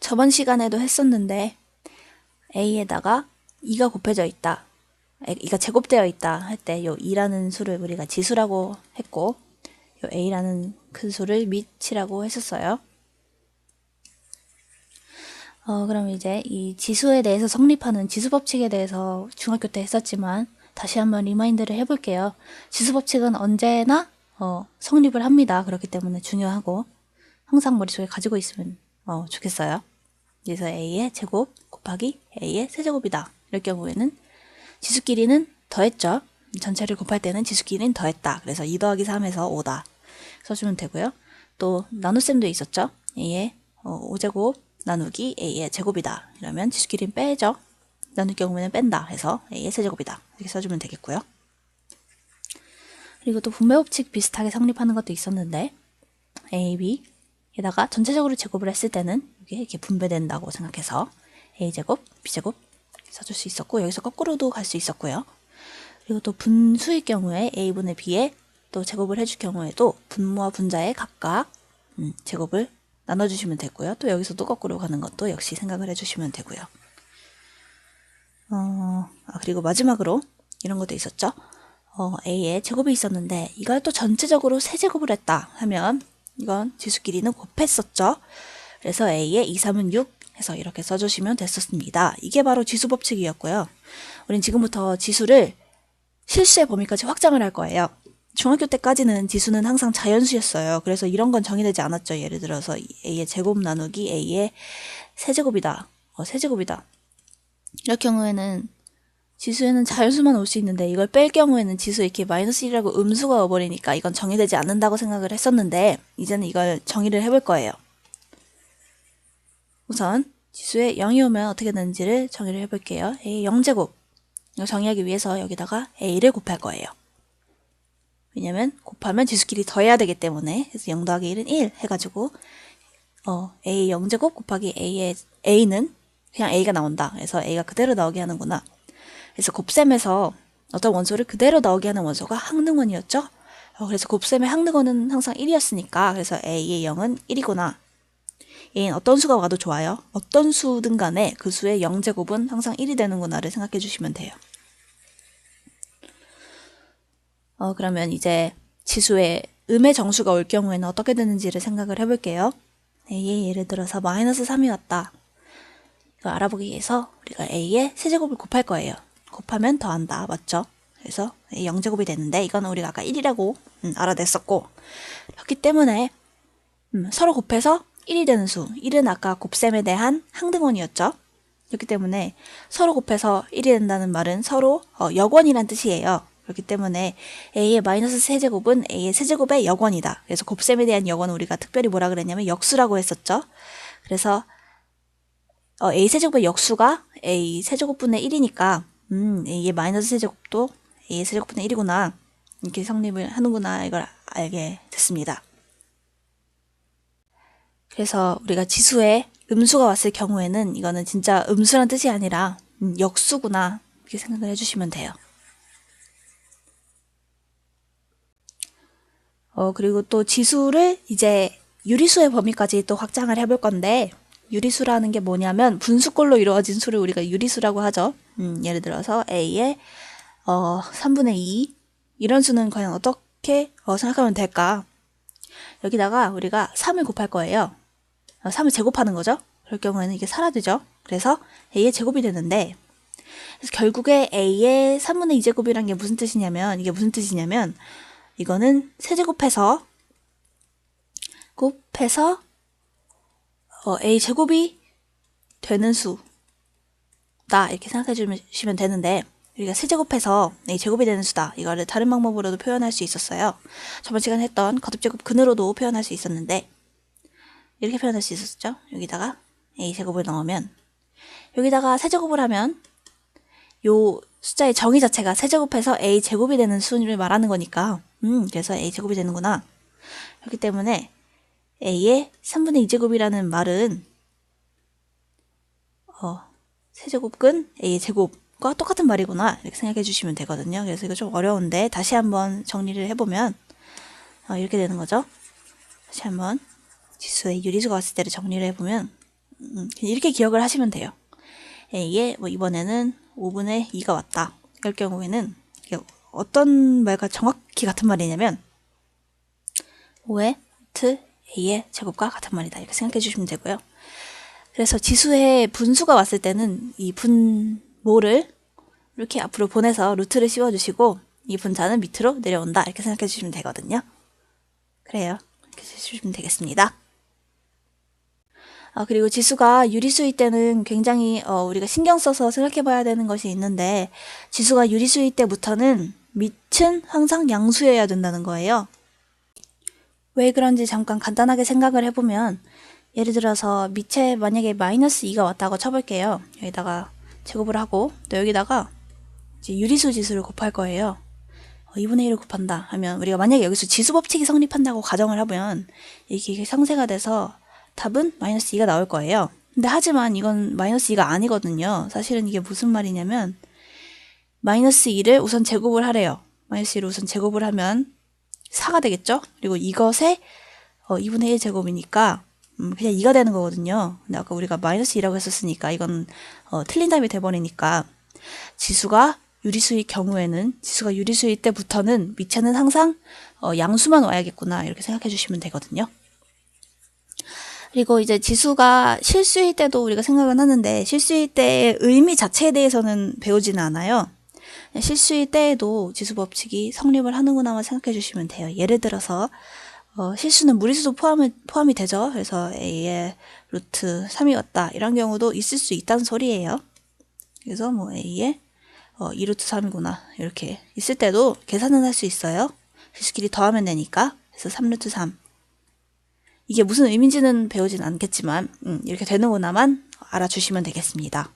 저번 시간에도 했었는데 a에다가 2가 곱해져 있다. 2가 제곱되어 있다 할 때 요 2라는 수를 우리가 지수라고 했고 요 a라는 큰 수를 밑이라고 했었어요. 그럼 이제 이 지수에 대해서 성립하는 지수법칙에 대해서 중학교 때 했었지만 다시 한번 리마인드를 해볼게요. 지수법칙은 언제나 성립을 합니다. 그렇기 때문에 중요하고 항상 머릿속에 가지고 있으면 좋겠어요. 그래서 a의 제곱 곱하기 a의 세제곱이다. 이럴 경우에는 지수끼리는 더했죠. 전체를 곱할 때는 지수끼리는 더했다. 그래서 2 더하기 3에서 5다. 써주면 되고요. 또 나눗셈도 있었죠. a의 5제곱 나누기 a의 제곱이다. 이러면 지수끼리는 빼죠. 나눌 경우에는 뺀다 해서 a의 세제곱이다. 이렇게 써주면 되겠고요. 그리고 또 분배법칙 비슷하게 성립하는 것도 있었는데 a, b 에다가 전체적으로 제곱을 했을 때는 이게 이렇게 분배된다고 생각해서 a제곱, b제곱 써줄 수 있었고 여기서 거꾸로도 갈 수 있었고요. 그리고 또 분수일 경우에 a분의 b에 또 제곱을 해줄 경우에도 분모와 분자에 각각 제곱을 나눠주시면 되고요. 또 여기서도 거꾸로 가는 것도 역시 생각을 해주시면 되고요. 그리고 마지막으로 이런 것도 있었죠. a의 제곱이 있었는데 이걸 또 전체적으로 세제곱을 했다 하면 이건 지수끼리는 곱했었죠. 그래서 a의 2, 3은 6 해서 이렇게 써주시면 됐었습니다. 이게 바로 지수법칙이었고요. 우린 지금부터 지수를 실수의 범위까지 확장을 할 거예요. 중학교 때까지는 지수는 항상 자연수였어요. 그래서 이런 건 정의되지 않았죠. 예를 들어서 a의 제곱 나누기 a의 세제곱이다. 세제곱이다. 이럴 경우에는 지수에는 자연수만 올 수 있는데 이걸 뺄 경우에는 지수 이렇게 마이너스 1이라고 음수가 와버리니까 이건 정의되지 않는다고 생각을 했었는데 이제는 이걸 정의를 해볼 거예요. 우선 지수에 0이 오면 어떻게 되는지를 정의를 해볼게요. a 0제곱 이거 정의하기 위해서 여기다가 a를 곱할 거예요. 왜냐면 곱하면 지수끼리 더해야 되기 때문에 그래서 0 더하기 1은 1 해가지고 a 0제곱 곱하기 a는 그냥 a가 나온다. 그래서 a가 그대로 나오게 하는구나. 그래서 곱셈에서 어떤 원소를 그대로 나오게 하는 원소가 항등원이었죠. 그래서 곱셈의 항등원은 항상 1이었으니까 그래서 a의 0은 1이구나. a는 어떤 수가 와도 좋아요. 어떤 수든 간에 그 수의 0제곱은 항상 1이 되는구나를 생각해 주시면 돼요. 그러면 이제 지수에 음의 정수가 올 경우에는 어떻게 되는지를 생각을 해볼게요. a의 예를 들어서 마이너스 3이 왔다. 이거 알아보기 위해서 우리가 a의 세제곱을 곱할 거예요. 곱하면 더한다. 맞죠? 그래서 0제곱이 되는데 이거는 우리가 아까 1이라고 알아냈었고 그렇기 때문에 서로 곱해서 1이 되는 수 1은 아까 곱셈에 대한 항등원이었죠. 그렇기 때문에 서로 곱해서 1이 된다는 말은 서로 역원이란 뜻이에요. 그렇기 때문에 a의 마이너스 세제곱은 a의 세제곱의 역원이다. 그래서 곱셈에 대한 역원은 우리가 특별히 뭐라 그랬냐면 역수라고 했었죠. 그래서 a 세제곱의 역수가 a 세제곱분의 1이니까 a의 마이너스 세제곱도 a의 세제곱분의 1이구나. 이렇게 성립을 하는구나. 이걸 알게 됐습니다. 그래서 우리가 지수에 음수가 왔을 경우에는 이거는 진짜 음수란 뜻이 아니라 역수구나. 이렇게 생각을 해주시면 돼요. 그리고 또 지수를 이제 유리수의 범위까지 또 확장을 해볼 건데 유리수라는 게 뭐냐면 분수꼴로 이루어진 수를 우리가 유리수라고 하죠. 예를 들어서 a의 3분의 2 이런 수는 과연 어떻게 생각하면 될까? 여기다가 우리가 3을 곱할 거예요. 3을 제곱하는 거죠. 그럴 경우에는 이게 사라지죠. 그래서 a의 제곱이 되는데 그래서 결국에 a의 3분의 2제곱이란 게 무슨 뜻이냐면 이거는 세제곱해서 a 제곱이 되는 수다 이렇게 생각해 주시면 되는데 우리가 세제곱해서 a 제곱이 되는 수다 이거를 다른 방법으로도 표현할 수 있었어요. 저번 시간에 했던 거듭제곱 근으로도 표현할 수 있었는데 이렇게 표현할 수 있었죠. 여기다가 a 제곱을 넣으면 여기다가 세제곱을 하면 요 숫자의 정의 자체가 세제곱해서 a 제곱이 되는 수를 말하는 거니까 그래서 a 제곱이 되는구나. 그렇기 때문에 a의 3분의 2제곱이라는 말은 세제곱근 a의 제곱과 똑같은 말이구나 이렇게 생각해 주시면 되거든요. 그래서 이거 좀 어려운데 다시 한번 정리를 해보면 이렇게 되는 거죠. 다시 한번 지수의 유리수가 왔을 때를 정리를 해보면 이렇게 기억을 하시면 돼요. A에 뭐 이번에는 5분의 2가 왔다. 이럴 경우에는 이게 어떤 말과 정확히 같은 말이냐면 5의 루트 A의 제곱과 같은 말이다. 이렇게 생각해 주시면 되고요. 그래서 지수의 분수가 왔을 때는 이 분모를 이렇게 앞으로 보내서 루트를 씌워주시고 이 분자는 밑으로 내려온다. 이렇게 생각해 주시면 되거든요. 그래요. 이렇게 해주시면 되겠습니다. 그리고 지수가 유리수일 때는 굉장히 우리가 신경 써서 생각해 봐야 되는 것이 있는데 지수가 유리수일 때부터는 밑은 항상 양수여야 된다는 거예요. 왜 그런지 잠깐 간단하게 생각을 해보면 예를 들어서 밑에 만약에 마이너스 2가 왔다고 쳐볼게요. 여기다가 제곱을 하고 또 여기다가 이제 유리수 지수를 곱할 거예요. 2분의 1을 곱한다 하면 우리가 만약에 여기서 지수 법칙이 성립한다고 가정을 하면 이게 상쇄가 돼서 답은 마이너스 2가 나올 거예요. 근데 하지만 이건 마이너스 2가 아니거든요. 사실은 이게 무슨 말이냐면 마이너스 2를 우선 제곱을 하래요. 마이너스 2를 우선 제곱을 하면 4가 되겠죠? 그리고 이것에 2분의 1 제곱이니까 그냥 2가 되는 거거든요. 근데 아까 우리가 마이너스 2라고 했었으니까 이건 틀린 답이 돼버리니까 지수가 유리수일 경우에는 지수가 유리수일 때부터는 밑에는 항상 양수만 와야겠구나 이렇게 생각해 주시면 되거든요. 그리고 이제 지수가 실수일 때도 우리가 생각은 하는데 실수일 때의 의미 자체에 대해서는 배우지는 않아요. 실수일 때에도 지수 법칙이 성립을 하는구나만 생각해 주시면 돼요. 예를 들어서 실수는 무리수도 포함이 되죠. 그래서 A의 루트 3이 왔다. 이런 경우도 있을 수 있다는 소리예요. 그래서 뭐 A의 2루트 3이구나. 이렇게 있을 때도 계산은 할 수 있어요. 실수끼리 더하면 되니까. 그래서 3루트 3. 이게 무슨 의미인지는 배우진 않겠지만 이렇게 되는구나만 알아주시면 되겠습니다.